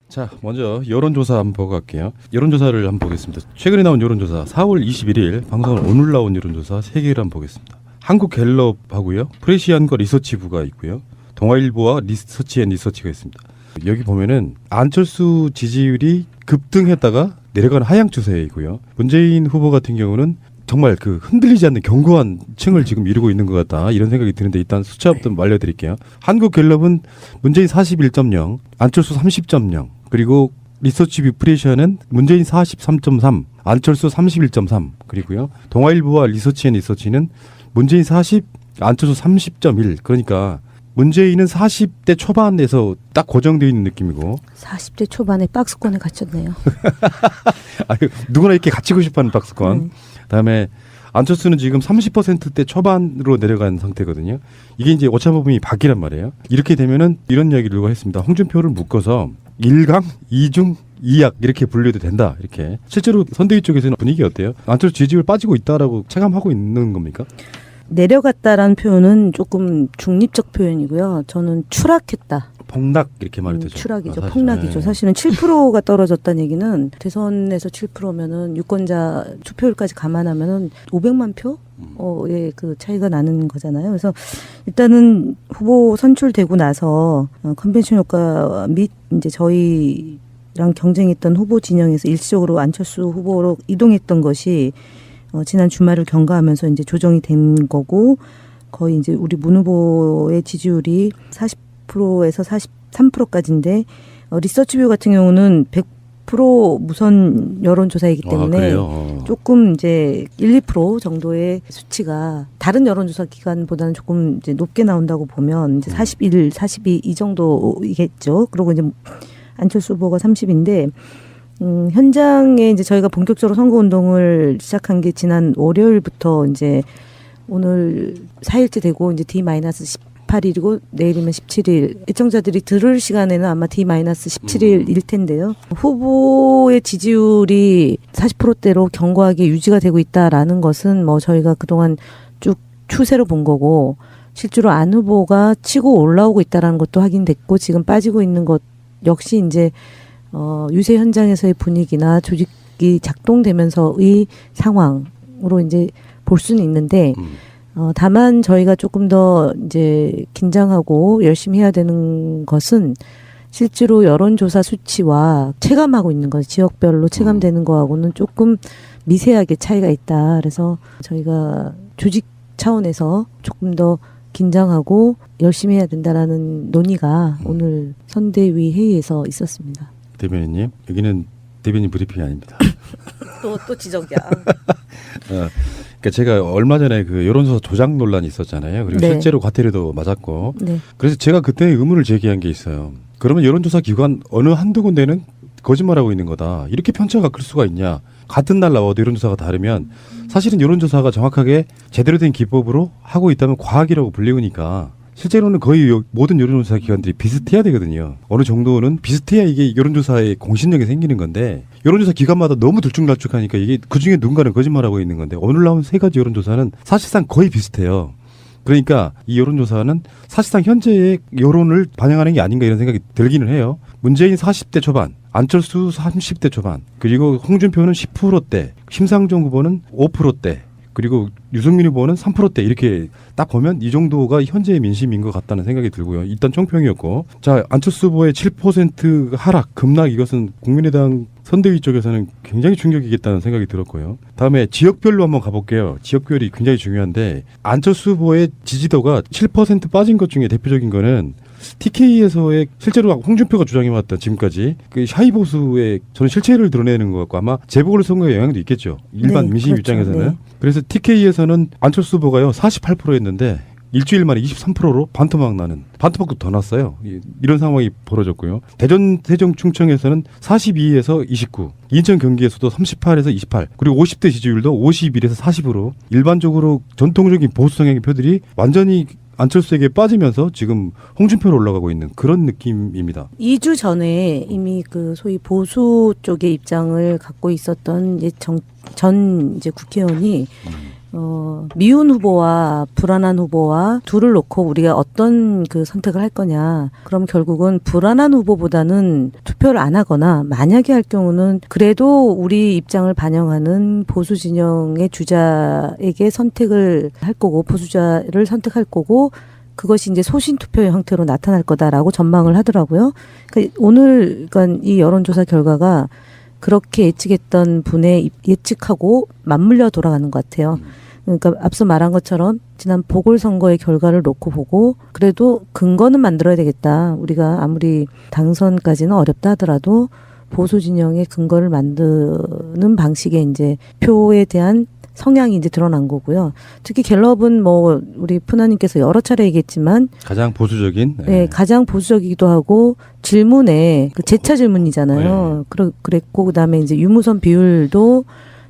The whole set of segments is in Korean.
자, 먼저 여론조사 한번 보고 갈게요. 여론조사를 한번 보겠습니다. 최근에 나온 여론조사 4월 21일 방송은 오늘 나온 여론조사 3개를 한번 보겠습니다. 한국갤럽하고요. 프레시안과 리서치부가 있고요. 동아일보와 리서치앤리서치가 있습니다. 여기 보면은 안철수 지지율이 급등했다가 내려가는 하향 추세이고요. 문재인 후보 같은 경우는 정말 그 흔들리지 않는 견고한 층을 지금 이루고 있는 것 같다 이런 생각이 드는데 일단 숫자부터 알려드릴게요. 한국갤럽은 문재인 41.0, 안철수 30.0, 그리고 리서치뷰 프레시안은 문재인 43.3, 안철수 31.3, 그리고요 동아일보와 리서치앤리서치는 문재인 40, 안철수 30.1. 그러니까 문재인은 40대 초반에서 딱 고정되어 있는 느낌이고 40대 초반에 박스권에 갇혔네요. 누구나 이렇게 갇히고 싶어하는 박스권. 그다음에 안철수는 지금 30%대 초반으로 내려간 상태거든요. 이게 이제 오차 범위 밖이란 말이에요. 이렇게 되면은 이런 이야기를 누가 했습니다. 홍준표를 묶어서 1강, 2중, 2약 이렇게 분류해도 된다. 이렇게. 실제로 선대위 쪽에서는 분위기 어때요? 안철수 지지율 빠지고 있다라고 체감하고 있는 겁니까? 내려갔다라는 표현은 조금 중립적 표현이고요. 저는 추락했다. 폭락 이렇게 말해도 되죠. 추락이죠. 사실. 폭락이죠. 네. 사실은 7%가 떨어졌다는 얘기는 대선에서 7%면은 유권자 투표율까지 감안하면은 500만 표의 그 차이가 나는 거잖아요. 그래서 일단은 후보 선출되고 나서 컨벤션 효과 및 이제 저희랑 경쟁했던 후보 진영에서 일시적으로 안철수 후보로 이동했던 것이 지난 주말을 경과하면서 이제 조정이 된 거고 거의 이제 우리 문 후보의 지지율이 40%에서 43%까지인데 리서치뷰 같은 경우는 100% 무선 여론조사이기 때문에 조금 이제 1, 2% 정도의 수치가 다른 여론조사 기관보다는 조금 이제 높게 나온다고 보면 이제 41, 42 이 정도이겠죠. 그리고 이제 안철수 후보가 30인데 현장에 이제 저희가 본격적으로 선거운동을 시작한 게 지난 월요일부터 이제 오늘 4일째 되고 이제 D-18일이고 내일이면 17일. 애청자들이 들을 시간에는 아마 D-17일일 텐데요. 후보의 지지율이 40%대로 견고하게 유지가 되고 있다라는 것은 뭐 저희가 그동안 쭉 추세로 본 거고 실제로 안 후보가 치고 올라오고 있다라는 것도 확인됐고 지금 빠지고 있는 것 역시 이제 유세 현장에서의 분위기나 조직이 작동되면서의 상황으로 이제 볼 수는 있는데, 다만 저희가 조금 더 이제 긴장하고 열심히 해야 되는 것은 실제로 여론조사 수치와 체감하고 있는 것, 지역별로 체감되는 거하고는 조금 미세하게 차이가 있다. 그래서 저희가 조직 차원에서 조금 더 긴장하고 열심히 해야 된다라는 논의가 오늘 선대위 회의에서 있었습니다. 대변인님, 여기는 대변인 브리핑이 아닙니다. 또 지적이야. 그러니까 제가 얼마 전에 그 여론조사 조작 논란이 있었잖아요. 그리고 네. 실제로 과태료도 맞았고. 네. 그래서 제가 그때 의문을 제기한 게 있어요. 그러면 여론조사 기관 어느 한두 군데는 거짓말하고 있는 거다. 이렇게 편차가 클 수가 있냐. 같은 날 나와도 여론조사가 다르면 사실은 여론조사가 정확하게 제대로 된 기법으로 하고 있다면 과학이라고 불리우니까 실제로는 거의 모든 여론조사 기관들이 비슷해야 되거든요. 어느 정도는 비슷해야 이게 여론조사의 공신력이 생기는 건데 여론조사 기관마다 너무 들쭉날쭉하니까 이게 그중에 누군가는 거짓말하고 있는 건데 오늘 나온 3가지 여론조사는 사실상 거의 비슷해요. 그러니까 이 여론조사는 사실상 현재의 여론을 반영하는 게 아닌가 이런 생각이 들기는 해요. 문재인 40대 초반, 안철수 30대 초반, 그리고 홍준표는 10%대, 심상정 후보는 5%대, 그리고 유승민 후보는 3%대 이렇게 딱 보면 이 정도가 현재의 민심인 것 같다는 생각이 들고요. 일단 총평이었고, 자 안철수 후보의 7% 하락, 급락 이것은 국민의당 선대위 쪽에서는 굉장히 충격이겠다는 생각이 들었고요. 다음에 지역별로 한번 가볼게요. 지역별이 굉장히 중요한데 안철수 후보의 지지도가 7% 빠진 것 중에 대표적인 거는 TK에서의 실제로 홍준표가 주장해왔던 지금까지 그 샤이 보수의 저는 실체를 드러내는 것 같고 아마 재보궐선거에 영향도 있겠죠. 일반 네, 민심 그렇죠. 입장에서는. 네. 그래서 TK에서는 안철수 후보가요 48%였는데 일주일 만에 23%로 반토막 나는 반토막도 더 났어요. 이런 상황이 벌어졌고요. 대전 세종 충청에서는 42에서 29, 인천 경기에서도 38에서 28, 그리고 50대 지지율도 51에서 40으로 일반적으로 전통적인 보수 성향의 표들이 완전히 안철수에게 빠지면서 지금 홍준표로 올라가고 있는 그런 느낌입니다. 2주 전에 이미 그 소위 보수 쪽의 입장을 갖고 있었던 이제 전 이제 국회의원이 미운 후보와 불안한 후보와 둘을 놓고 우리가 어떤 그 선택을 할 거냐. 그럼 결국은 불안한 후보보다는 투표를 안 하거나 만약에 할 경우는 그래도 우리 입장을 반영하는 보수 진영의 주자에게 선택을 할 거고 보수자를 선택할 거고 그것이 이제 소신 투표의 형태로 나타날 거다라고 전망을 하더라고요. 그러니까 오늘 그러니까 이 여론조사 결과가 그렇게 예측했던 분의 예측하고 맞물려 돌아가는 것 같아요. 그러니까 앞서 말한 것처럼 지난 보궐선거의 결과를 놓고 보고 그래도 근거는 만들어야 되겠다. 우리가 아무리 당선까지는 어렵다 하더라도 보수 진영의 근거를 만드는 방식의 이제 표에 대한 성향이 이제 드러난 거고요. 특히 갤럽은 뭐 우리 푸나님께서 여러 차례 얘기했지만 가장 보수적인. 네, 가장 보수적이기도 하고 질문에 그 재차 질문이잖아요. 그랬고 그다음에 이제 유무선 비율도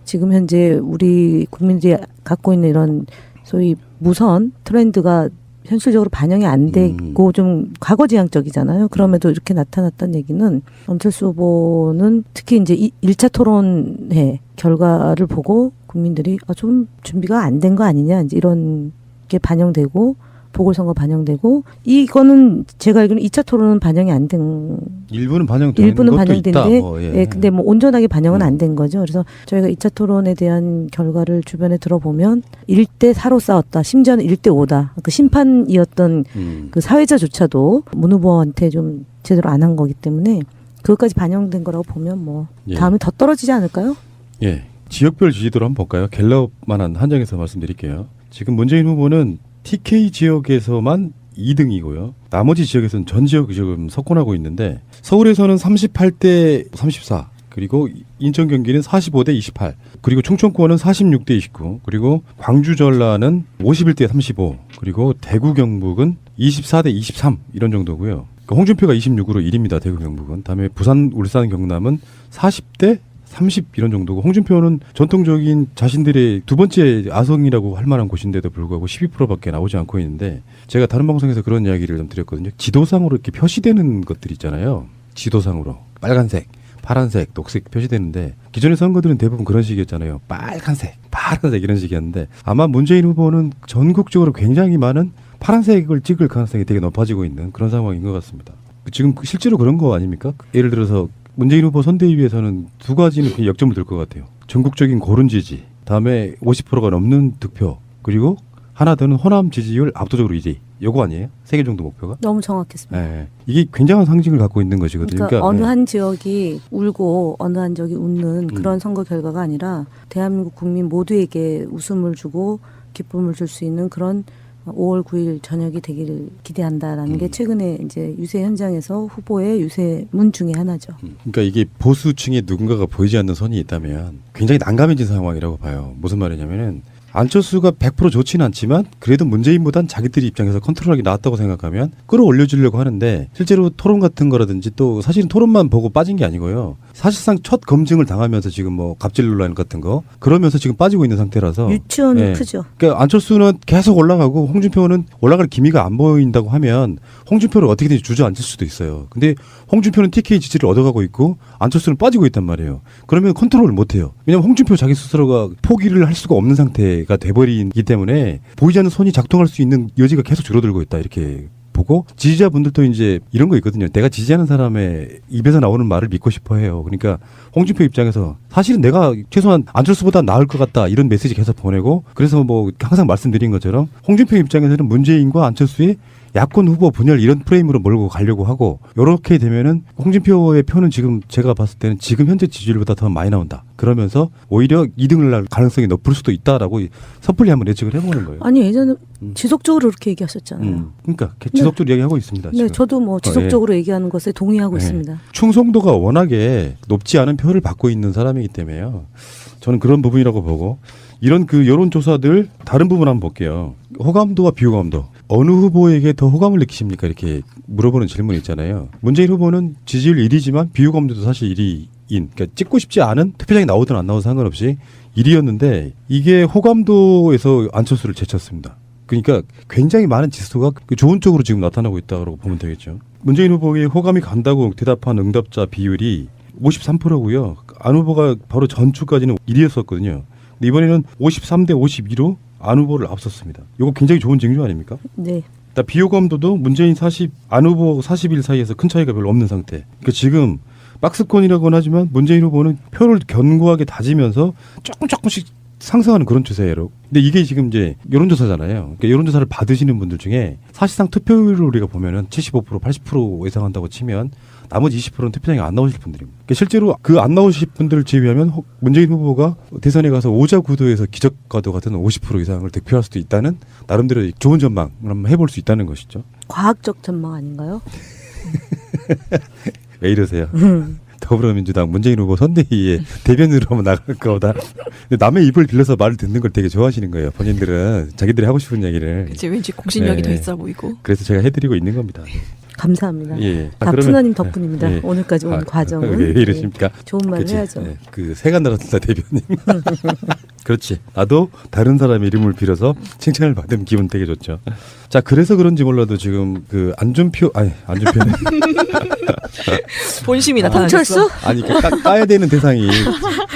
지금 현재 우리 국민들이 갖고 있는 이런 소위 무선 트렌드가 현실적으로 반영이 안 되고 좀 과거지향적이잖아요. 그럼에도 이렇게 나타났다는 얘기는 안철수 후보는 특히 이제 1차 토론회 결과를 보고 국민들이 좀 준비가 안 된 거 아니냐 이제 이런 게 반영되고 보궐선거 반영되고 이거는 제가 알기로는 2차 토론은 반영이 안 된 일부는 반영되는 일부는 것도 반영된데 있다. 예, 근데 뭐 온전하게 반영은 안 된 거죠. 그래서 저희가 2차 토론에 대한 결과를 주변에 들어보면 1대 4로 싸웠다. 심지어는 1대 5다. 그 심판이었던 그 사회자조차도 문 후보한테 좀 제대로 안 한 거기 때문에 그것까지 반영된 거라고 보면 뭐 다음에 더 떨어지지 않을까요? 예. 지역별 지지도를 한번 볼까요? 갤럽만한 한정해서 말씀드릴게요. 지금 문재인 후보는 TK 지역에서만 2등이고요. 나머지 지역에서는 전 지역 지금 석권하고 있는데 서울에서는 38대 34 그리고 인천 경기는 45대 28 그리고 충청권은 46대 29 그리고 광주 전라는 51대 35 그리고 대구 경북은 24대 23 이런 정도고요. 그러니까 홍준표가 26으로 1위입니다. 대구 경북은. 다음에 부산 울산 경남은 40대 30 이런 정도고 홍준표는 전통적인 자신들의 두 번째 아성이라고 할 만한 곳인데도 불구하고 12%밖에 나오지 않고 있는데 제가 다른 방송에서 그런 이야기를 좀 드렸거든요. 지도상으로 이렇게 표시되는 것들 있잖아요. 지도상으로 빨간색, 파란색, 녹색 표시되는데 기존의 선거들은 대부분 그런 식이었잖아요. 빨간색, 파란색 이런 식이었는데 아마 문재인 후보는 전국적으로 굉장히 많은 파란색을 찍을 가능성이 되게 높아지고 있는 그런 상황인 것 같습니다. 지금 실제로 그런 거 아닙니까? 예를 들어서 문재인 후보 선대위에서는 두 가지는 그냥 역점을 들 것 같아요. 전국적인 고른 지지, 다음에 50%가 넘는 득표, 그리고 하나 더는 호남 지지율 압도적으로 1위. 요거 아니에요? 3개 정도 목표가? 너무 정확했습니다. 네. 이게 굉장한 상징을 갖고 있는 것이거든요. 그러니까 어느 한 지역이 울고 어느 한 지역이 웃는 그런 선거 결과가 아니라 대한민국 국민 모두에게 웃음을 주고 기쁨을 줄 수 있는 그런 5월 9일 저녁이 되기를 기대한다라는 게 최근에 이제 유세 현장에서 후보의 유세문 중에 하나죠. 그러니까 이게 보수층에 누군가가 보이지 않는 선이 있다면 굉장히 난감해진 상황이라고 봐요. 무슨 말이냐면은 안철수가 100% 좋지는 않지만 그래도 문재인보단 자기들이 입장에서 컨트롤하기 나았다고 생각하면 끌어올려주려고 하는데 실제로 토론 같은 거라든지 또 사실은 토론만 보고 빠진 게 아니고요. 사실상 첫 검증을 당하면서 지금 뭐 갑질 논란 같은 거 그러면서 지금 빠지고 있는 상태라서 유치원은 크죠. 그러니까 안철수는 계속 올라가고 홍준표는 올라갈 기미가 안 보인다고 하면 홍준표를 어떻게든지 주저앉을 수도 있어요. 근데 홍준표는 TK 지지를 얻어가고 있고 안철수는 빠지고 있단 말이에요. 그러면 컨트롤을 못해요. 왜냐하면 홍준표 자기 스스로가 포기를 할 수가 없는 상태가 돼버리기 때문에 보이지 않는 손이 작동할 수 있는 여지가 계속 줄어들고 있다 이렇게 보고 지지자분들도 이제 이런 거 있거든요. 내가 지지하는 사람의 입에서 나오는 말을 믿고 싶어 해요. 그러니까 홍준표 입장에서 사실은 내가 최소한 안철수보다 나을 것 같다 이런 메시지 계속 보내고 그래서 뭐 항상 말씀드린 것처럼 홍준표 입장에서는 문재인과 안철수의 야권 후보 분열 이런 프레임으로 몰고 가려고 하고 이렇게 되면은 홍준표의 표는 지금 제가 봤을 때는 지금 현재 지지율보다 더 많이 나온다. 그러면서 오히려 2등을 날 가능성이 높을 수도 있다라고 섣불리 한번 예측을 해보는 거예요. 아니 예전에 지속적으로 그렇게 얘기하셨잖아요. 그러니까 지속적으로 얘기하고 있습니다. 네, 지금. 저도 뭐 지속적으로 얘기하는 것에 동의하고 있습니다. 충성도가 워낙에 높지 않은 표를 받고 있는 사람이기 때문에요. 저는 그런 부분이라고 보고 이런 그 여론조사들 다른 부분 한번 볼게요. 호감도와 비호감도. 어느 후보에게 더 호감을 느끼십니까? 이렇게 물어보는 질문이 있잖아요. 문재인 후보는 지지율 1위지만 비호감도도 사실 1위인. 그러니까 찍고 싶지 않은 투표장에 나오든 안 나오든 상관없이 1위였는데 이게 호감도에서 안철수를 제쳤습니다. 그러니까 굉장히 많은 지수가 좋은 쪽으로 지금 나타나고 있다고 보면 되겠죠. 문재인 후보의 호감이 간다고 대답한 응답자 비율이 53%고요. 안 후보가 바로 전주까지는 1위였었거든요. 근데 이번에는 53대 52로 안 후보를 앞섰습니다. 이거 굉장히 좋은 징조 아닙니까? 네. 비호감도도 문재인 40, 안 후보 41 사이에서 큰 차이가 별로 없는 상태. 그러니까 지금 박스권이라고는 하지만 문재인 후보는 표를 견고하게 다지면서 조금씩 상승하는 그런 추세예요. 근데 이게 지금 이제 여론조사잖아요. 그러니까 여론조사를 받으시는 분들 중에 사실상 투표율을 우리가 보면은 75%, 80% 예상한다고 치면 나머지 20%는 투표장에 안 나오실 분들입니다. 그러니까 실제로 그 안 나오실 분들을 제외하면 문재인 후보가 대선에 가서 오자 구도에서 기적과도 같은 50% 이상을 득표할 수도 있다는 나름대로 좋은 전망을 한번 해볼 수 있다는 것이죠. 과학적 전망 아닌가요? 왜 이러세요? 더불어민주당 문재인 후보 선대위에 대변인으로 한번 나갈 거다. 근데 남의 입을 빌려서 말을 듣는 걸 되게 좋아하시는 거예요. 본인들은 자기들이 하고 싶은 얘기를. 그치, 왠지 공신력이 네. 더 있어 보이고. 그래서 제가 해드리고 있는 겁니다. 감사합니다. 예. 다 그러면- 푸나님 덕분입니다. 예. 오늘까지 온 과정은. 왜 이러십니까? 좋은 말 그치? 해야죠. 네, 그 세간나라든다 대변인. 그렇지. 나도 다른 사람의 이름을 빌어서 칭찬을 받으면 기분 되게 좋죠. 자, 그래서 그런지 몰라도 지금 그 안준표 본심이 나타났어. 홍철수? 아니 까야 되는 대상이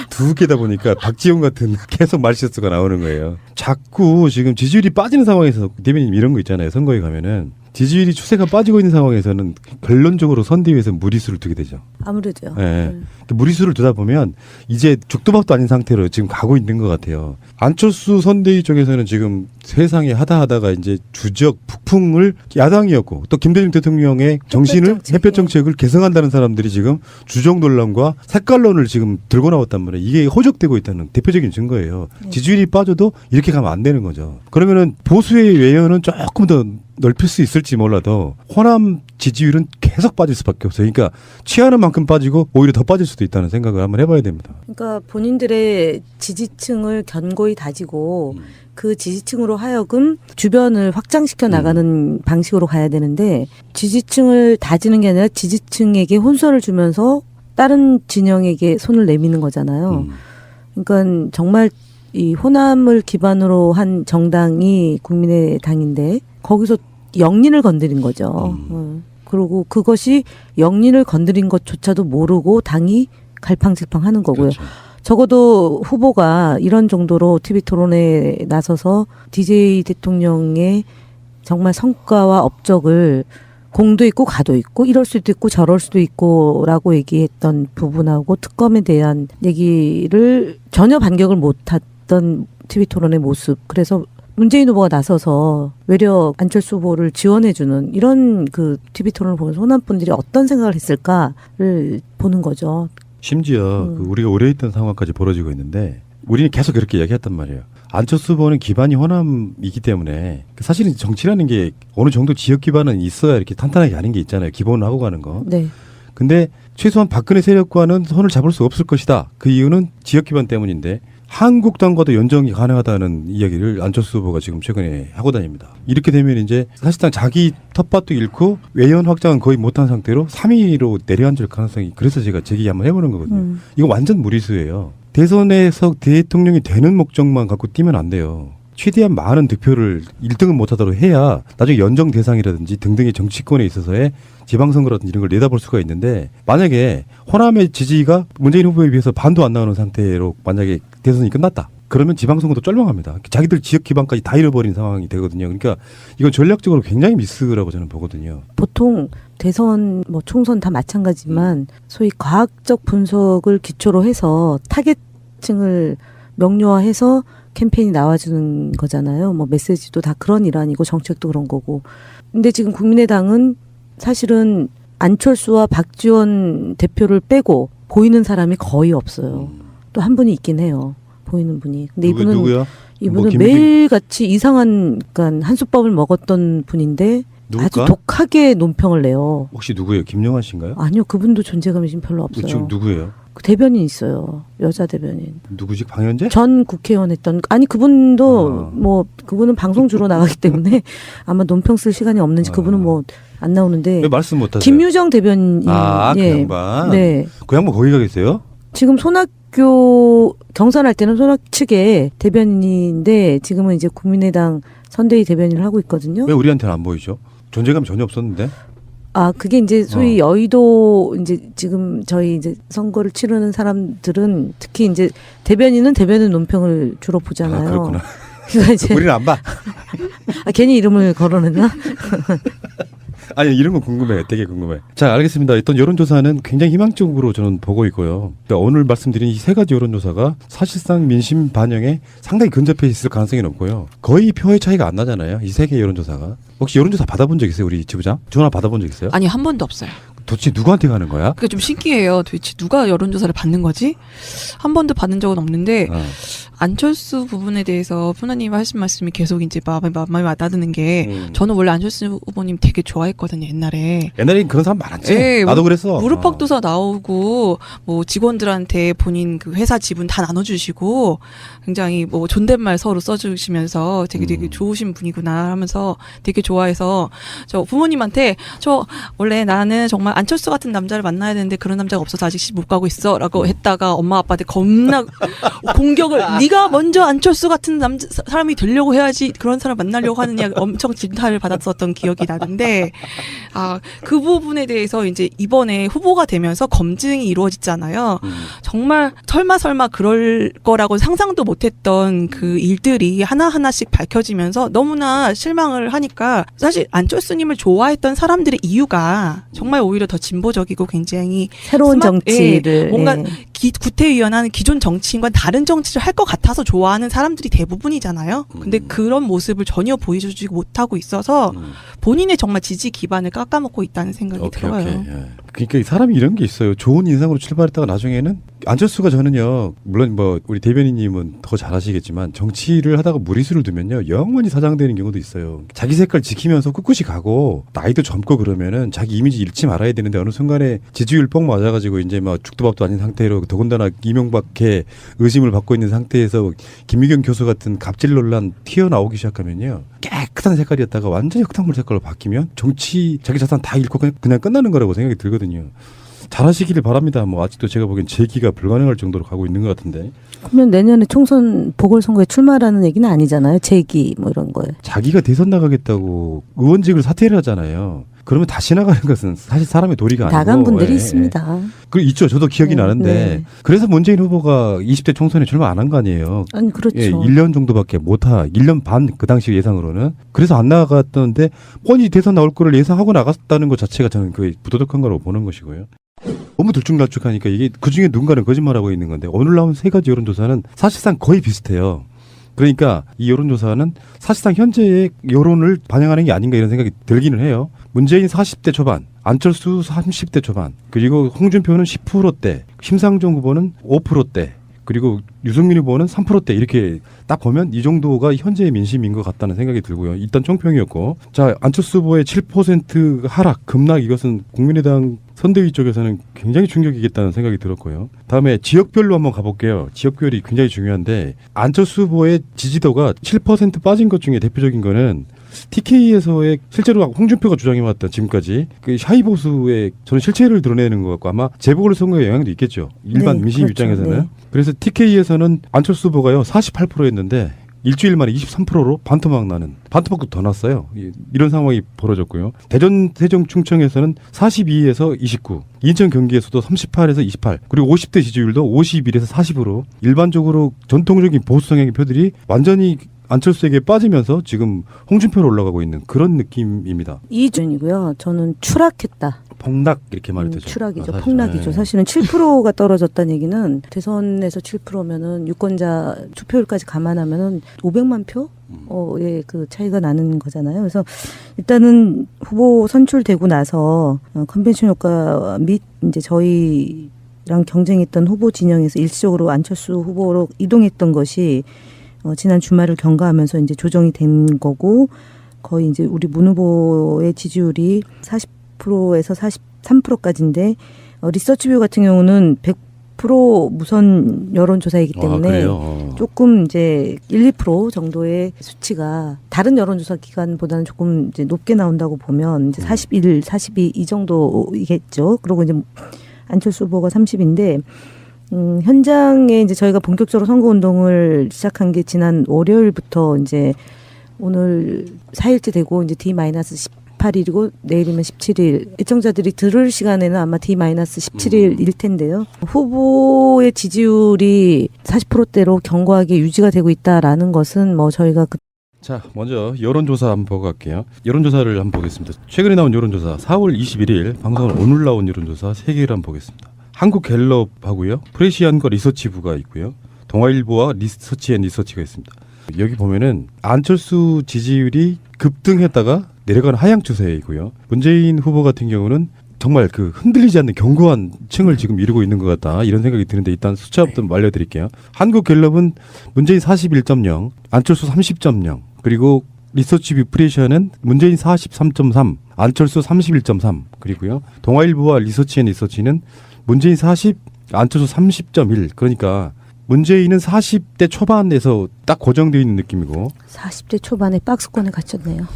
두 개다 보니까 박지원 같은 계속 말실수가 나오는 거예요. 자꾸 지금 지지율이 빠지는 상황에서 대변인 이런 거 있잖아요. 선거에 가면은 지지율이 추세가 빠지고 있는 상황에서는 결론적으로 선대위에서 무리수를 두게 되죠. 아무래도요. 예. 무리수를 두다 보면 이제 죽도밥도 아닌 상태로 지금 가고 있는 것 같아요. 안철수 선대위 쪽에서는 지금 세상에 하다가 이제 주적 북풍을 야당이었고 또 김대중 대통령의 정신을 햇볕 정책을 계승한다는 사람들이 지금 주적 논란과 색깔론을 지금 들고 나왔단 말이에요. 이게 호적되고 있다는 대표적인 증거예요. 지지율이 빠져도 이렇게 가면 안 되는 거죠. 그러면은 보수의 외연은 조금 더 넓힐 수 있을지 몰라도 호남 지지율은 계속 빠질 수밖에 없어요. 그러니까 취하는 만큼 빠지고 오히려 더 빠질 수도 있다는 생각을 한번 해봐야 됩니다. 그러니까 본인들의 지지층을 견고히 다지고 그 지지층으로 하여금 주변을 확장시켜 나가는 방식으로 가야 되는데 지지층을 다지는 게 아니라 지지층에게 혼선을 주면서 다른 진영에게 손을 내미는 거잖아요. 그러니까 정말 이 호남을 기반으로 한 정당이 국민의당인데 거기서 영린을 건드린 거죠. 그리고 그것이 영린을 건드린 것조차도 모르고 당이 갈팡질팡하는 거고요. 그렇죠. 적어도 후보가 이런 정도로 TV 토론에 나서서 DJ 대통령의 정말 성과와 업적을 공도 있고 가도 있고 이럴 수도 있고 저럴 수도 있고라고 얘기했던 부분하고 특검에 대한 얘기를 전혀 반격을 못했던 TV 토론의 모습. 그래서 문재인 후보가 나서서 외려 안철수 후보를 지원해주는 이런 그 TV 토론을 보면서 호남 분들이 어떤 생각을 했을까를 보는 거죠. 심지어 그 우리가 오래 있던 상황까지 벌어지고 있는데 우리는 계속 그렇게 이야기했단 말이에요. 안철수 후보는 기반이 호남이기 때문에 사실은 정치라는 게 어느 정도 지역 기반은 있어야 이렇게 탄탄하게 가는 게 있잖아요. 기본을 하고 가는 거. 네. 근데 최소한 박근혜 세력과는 손을 잡을 수 없을 것이다. 그 이유는 지역 기반 때문인데 한국당과도 연정이 가능하다는 이야기를 안철수 후보가 지금 최근에 하고 다닙니다. 이렇게 되면 이제 사실상 자기 텃밭도 잃고 외연 확장은 거의 못한 상태로 3위로 내려앉을 가능성이 그래서 제가 제기 한번 해보는 거거든요. 이거 완전 무리수예요. 대선에서 대통령이 되는 목적만 갖고 뛰면 안 돼요. 최대한 많은 득표를 1등은 못하도록 해야 나중에 연정 대상이라든지 등등의 정치권에 있어서의 지방선거라든지 이런 걸 내다볼 수가 있는데 만약에 호남의 지지가 문재인 후보에 비해서 반도 안 나오는 상태로 만약에 대선이 끝났다. 그러면 지방선거도 쩔망합니다. 자기들 지역 기반까지 다 잃어버린 상황이 되거든요. 그러니까 이건 전략적으로 굉장히 미스라고 저는 보거든요. 보통 대선 뭐 총선 다 마찬가지지만 소위 과학적 분석을 기초로 해서 타겟층을 명료화해서 캠페인이 나와주는 거잖아요. 뭐 메시지도 다 그런 일환이고 정책도 그런 거고. 근데 지금 국민의당은 사실은 안철수와 박지원 대표를 빼고 보이는 사람이 거의 없어요. 또 한 분이 있긴 해요. 보이는 분이. 근데 이분은 누구야? 이분은 매일같이 이상한 그러니까 한수법을 먹었던 분인데 누굴까? 아주 독하게 논평을 내요. 혹시 누구예요? 김영환 씨인가요? 아니요. 그분도 존재감이 지금 별로 없어요. 지금 누구예요? 그 대변인 있어요. 여자 대변인. 누구지? 방현재? 전 국회의원 했던 아니 그분도 뭐 그분은 방송 주로 나가기 때문에 아마 논평 쓸 시간이 없는지 그분은 뭐 안 나오는데 왜 말씀 못하세요? 김유정 대변인 그 양반. 네. 그 양반 거기 가 계세요? 지금 손학규 경선할 때는 손학 측의 대변인인데 지금은 이제 국민의당 선대위 대변인을 하고 있거든요. 왜 우리한테는 안 보이죠? 존재감이 전혀 없었는데. 그게 이제 소위 여의도 이제 지금 저희 이제 선거를 치르는 사람들은 특히 이제 대변인은 대변인 논평을 주로 보잖아요. 그렇구나. 그러니까 이제 우리는 안 봐. 괜히 이름을 거론했나? 아니 이런 거 궁금해요. 되게 궁금해. 자, 알겠습니다. 일단 여론조사는 굉장히 희망적으로 저는 보고 있고요. 그러니까 오늘 말씀드린 이 세 가지 여론조사가 사실상 민심 반영에 상당히 근접해 있을 가능성이 높고요. 거의 표의 차이가 안 나잖아요. 이 세 개 여론조사가. 혹시 여론조사 받아본 적 있어요? 우리 지부장? 전화 받아본 적 있어요? 아니 한 번도 없어요. 도대체 누구한테 가는 거야? 그게 좀 신기해요. 도대체 누가 여론조사를 받는 거지? 한 번도 받은 적은 없는데 안철수 부분에 대해서 푸나님 하신 말씀이 계속 이제 마음에 와닿는 게 저는 원래 안철수 후보님 되게 좋아했거든요. 옛날에. 옛날엔 그런 사람 많았지. 예, 나도 그랬어. 무릎팍도사 나오고 뭐 직원들한테 본인 그 회사 지분 다 나눠주시고 굉장히 뭐 존댓말 서로 써주시면서 되게 좋으신 분이구나 하면서 되게 좋아해서 저 부모님한테 저 원래 나는 정말 안철수 같은 남자를 만나야 되는데 그런 남자가 없어서 아직 시집 못 가고 있어라고 했다가 엄마 아빠한테 겁나 공격을 네가 먼저 안철수 같은 사람이 되려고 해야지 그런 사람 만나려고 하느냐 엄청 질타를 받았었던 기억이 나는데 그 부분에 대해서 이제 이번에 후보가 되면서 검증이 이루어지잖아요. 정말 설마 그럴 거라고 상상도 못했던 그 일들이 하나하나씩 밝혀지면서 너무나 실망을 하니까 사실 안철수님을 좋아했던 사람들의 이유가 정말 오히려 더 진보적이고 굉장히 새로운 정치를 뭔가 구태의연한 기존 정치인과 다른 정치를 할 것 같아서 좋아하는 사람들이 대부분이잖아요. 근데 그런 모습을 전혀 보여주지 못하고 있어서 본인의 정말 지지 기반을 깎아먹고 있다는 생각이 들어요. 예. 그러니까 사람이 이런 게 있어요. 좋은 인상으로 출발했다가 나중에는 안철수가 저는요, 물론 뭐 우리 대변인님은 더 잘하시겠지만 정치를 하다가 무리수를 두면요 영원히 사장되는 경우도 있어요. 자기 색깔 지키면서 꿋꿋이 가고 나이도 젊고 그러면은 자기 이미지 잃지 말아야 되는데 어느 순간에 지지율 뻥 맞아가지고 이제 막 죽도밥도 아닌 상태로 더군다나 이명박의 의심을 받고 있는 상태에서 김유경 교수 같은 갑질 논란 튀어나오기 시작하면요 깨끗한 색깔이었다가 완전히 흙탕물 색깔로 바뀌면 정치 자기 자산 다 잃고 그냥 끝나는 거라고 생각이 들거든요. 잘하시기를 바랍니다. 뭐 아직도 제가 보기엔 재기가 불가능할 정도로 가고 있는 것 같은데. 그러면 내년에 총선 보궐선거에 출마라는 얘기는 아니잖아요. 재기 뭐 이런 거에. 자기가 대선 나가겠다고 의원직을 사퇴를 하잖아요. 그러면 다시 나가는 것은 사실 사람의 도리가 아니고. 나간 분들이 있습니다. 그 있죠. 저도 기억이 나는데. 네. 그래서 문재인 후보가 20대 총선에 출마 안 한 거 아니에요. 아니 그렇죠. 1년 정도밖에 못하. 1년 반 그 당시 예상으로는. 그래서 안 나갔던데 뻔히 대선 나올 거를 예상하고 나갔다는 것 자체가 저는 그 부도덕한 거라고 보는 것이고요. 너무 들쭉날쭉하니까 이게 그중에 누군가는 거짓말하고 있는 건데 오늘 나온 세 가지 여론조사는 사실상 거의 비슷해요. 그러니까 이 여론조사는 사실상 현재의 여론을 반영하는 게 아닌가 이런 생각이 들기는 해요. 문재인 40대 초반, 안철수 30대 초반, 그리고 홍준표는 10%대, 심상정 후보는 5%대, 그리고 유승민 후보는 3%대 이렇게 딱 보면 이 정도가 현재의 민심인 것 같다는 생각이 들고요. 일단 총평이었고, 자 안철수 후보의 7% 하락, 급락 이것은 국민의당 선대위 쪽에서는 굉장히 충격이겠다는 생각이 들었고요. 다음에 지역별로 한번 가볼게요. 지역별이 굉장히 중요한데 안철수 후보의 지지도가 7% 빠진 것 중에 대표적인 거는 TK에서의 실제로 홍준표가 주장해왔던 지금까지 그 샤이 보수의 저는 실체를 드러내는 것 같고 아마 재보궐선거에 영향도 있겠죠. 일반 네, 민심 그렇죠. 입장에서는. 네. 그래서 TK에서는 안철수 후보가요 48%였는데 일주일 만에 23%로 반토막 나는 반토막도 더 났어요. 이런 상황이 벌어졌고요. 대전 세종 충청에서는 42에서 29, 인천 경기에서도 38에서 28, 그리고 50대 지지율도 51에서 40으로 일반적으로 전통적인 보수 성향의 표들이 완전히 안철수에게 빠지면서 지금 홍준표로 올라가고 있는 그런 느낌입니다. 이준이고요. 저는 추락했다. 폭락 이렇게 말이 되죠. 추락이죠. 사실. 폭락이죠. 네. 사실은 7%가 떨어졌다는 얘기는 대선에서 7%면은 유권자 투표율까지 감안하면은 500만 표의 그 차이가 나는 거잖아요. 그래서 일단은 후보 선출되고 나서 컨벤션 효과 및 이제 저희랑 경쟁했던 후보 진영에서 일시적으로 안철수 후보로 이동했던 것이 지난 주말을 경과하면서 이제 조정이 된 거고 거의 이제 우리 문 후보의 지지율이 40%에서 43%까지인데 리서치뷰 같은 경우는 100% 무선 여론조사이기 때문에 조금 이제 1, 2% 정도의 수치가 다른 여론조사 기관보다는 조금 이제 높게 나온다고 보면 이제 41, 42 이 정도이겠죠. 그리고 이제 안철수 후보가 30인데 현장에 이제 저희가 본격적으로 선거운동을 시작한 게 지난 월요일부터 이제 오늘 4일째 되고 이제 D-10 18일이고 내일이면 17일. 애청자들이 들을 시간에는 아마 D-17일일 텐데요. 후보의 지지율이 40%대로 견고하게 유지가 되고 있다라는 것은 뭐 저희가 자, 먼저 여론조사 한번 보고 갈게요. 여론조사를 한번 보겠습니다. 최근에 나온 여론조사 4월 21일 방송은 오늘 나온 여론조사 3개를 한번 보겠습니다. 한국갤럽하고요. 프레시안과 리서치부가 있고요. 동아일보와 리서치앤리서치가 있습니다. 여기 보면은 안철수 지지율이 급등했다가 내려가는 하향 추세이고요. 문재인 후보 같은 경우는 정말 그 흔들리지 않는 견고한 층을 지금 이루고 있는 것 같다 이런 생각이 드는데 일단 숫자부터 알려드릴게요. 한국갤럽은 문재인 41.0, 안철수 30.0, 그리고 리서치뷰 프레시안은 문재인 43.3, 안철수 31.3, 그리고요 동아일보와 리서치앤리서치는 문재인 40, 안철수 30.1. 그러니까 문재인은 40대 초반에서 딱 고정되어 있는 느낌이고 40대 초반에 박스권에 갇혔네요.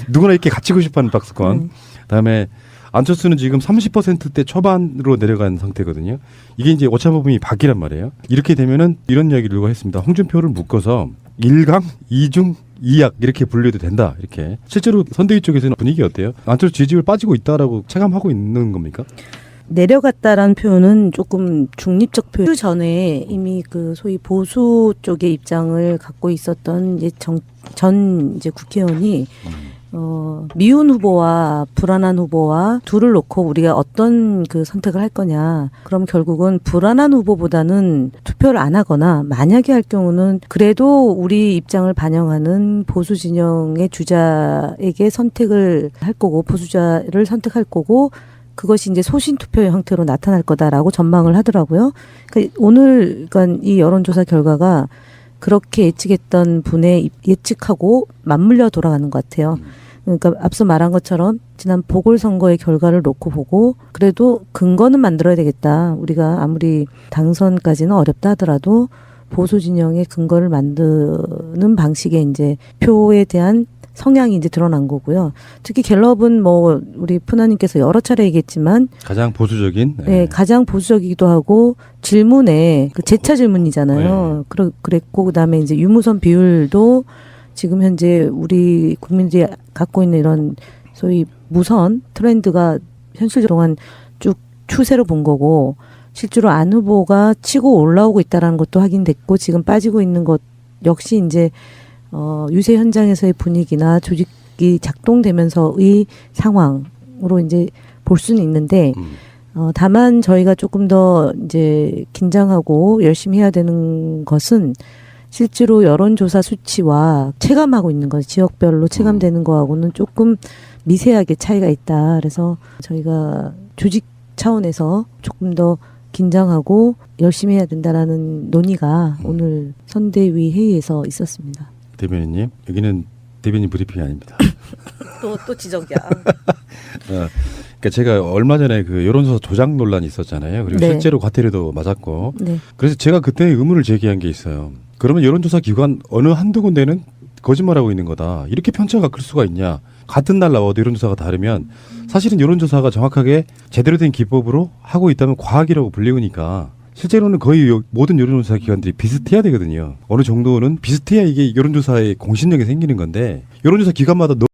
누구나 이렇게 갇히고 싶어하는 박스권. 그다음에 안철수는 지금 30%대 초반으로 내려간 상태거든요. 이게 이제 오차 범위 밖이란 말이에요. 이렇게 되면은 이런 이야기를 누가 했습니다. 홍준표를 묶어서 1강, 2중, 2약 이렇게 분류해도 된다. 이렇게. 실제로 선대위 쪽에서는 분위기 어때요? 안철수 지지율 빠지고 있다라고 체감하고 있는 겁니까? 내려갔다라는 표현은 조금 중립적 표현. 그 전에 이미 그 소위 보수 쪽의 입장을 갖고 있었던 이제 전 이제 국회의원이 미운 후보와 불안한 후보와 둘을 놓고 우리가 어떤 그 선택을 할 거냐. 그럼 결국은 불안한 후보보다는 투표를 안 하거나 만약에 할 경우는 그래도 우리 입장을 반영하는 보수 진영의 주자에게 선택을 할 거고 보수자를 선택할 거고 그것이 이제 소신 투표의 형태로 나타날 거다라고 전망을 하더라고요. 그러니까 오늘 그러니까 이 여론조사 결과가 그렇게 예측했던 분의 예측하고 맞물려 돌아가는 것 같아요. 그러니까 앞서 말한 것처럼 지난 보궐선거의 결과를 놓고 보고 그래도 근거는 만들어야 되겠다. 우리가 아무리 당선까지는 어렵다 하더라도 보수 진영의 근거를 만드는 방식의 이제 표에 대한 성향이 이제 드러난 거고요. 특히 갤럽은 뭐 우리 푸나님께서 여러 차례 얘기했지만 가장 보수적인. 네, 가장 보수적이기도 하고 질문에 그 재차 질문이잖아요. 그랬고 그다음에 이제 유무선 비율도 지금 현재 우리 국민들이 갖고 있는 이런 소위 무선 트렌드가 현실적으로 동안 쭉 추세로 본 거고 실제로 안 후보가 치고 올라오고 있다라는 것도 확인됐고 지금 빠지고 있는 것 역시 이제 유세 현장에서의 분위기나 조직이 작동되면서의 상황으로 이제 볼 수는 있는데 다만 저희가 조금 더 이제 긴장하고 열심히 해야 되는 것은 실제로 여론조사 수치와 체감하고 있는 것, 지역별로 체감되는 거하고는 조금 미세하게 차이가 있다. 그래서 저희가 조직 차원에서 조금 더 긴장하고 열심히 해야 된다라는 논의가 오늘 선대위 회의에서 있었습니다. 대변인님, 여기는 대변인 브리핑이 아닙니다. 또 지적이야. 그러니까 제가 얼마 전에 그 여론조사 조작 논란이 있었잖아요. 그리고 네. 실제로 과태료도 맞았고. 네. 그래서 제가 그때 의문을 제기한 게 있어요. 그러면 여론조사 기관 어느 한두 군데는 거짓말하고 있는 거다. 이렇게 편차가 클 수가 있냐. 같은 날 나와도 여론조사가 다르면 사실은 여론조사가 정확하게 제대로 된 기법으로 하고 있다면 과학이라고 불리우니까 실제로는 거의 모든 여론조사 기관들이 비슷해야 되거든요. 어느 정도는 비슷해야 이게 여론조사의 공신력이 생기는 건데 여론조사 기관마다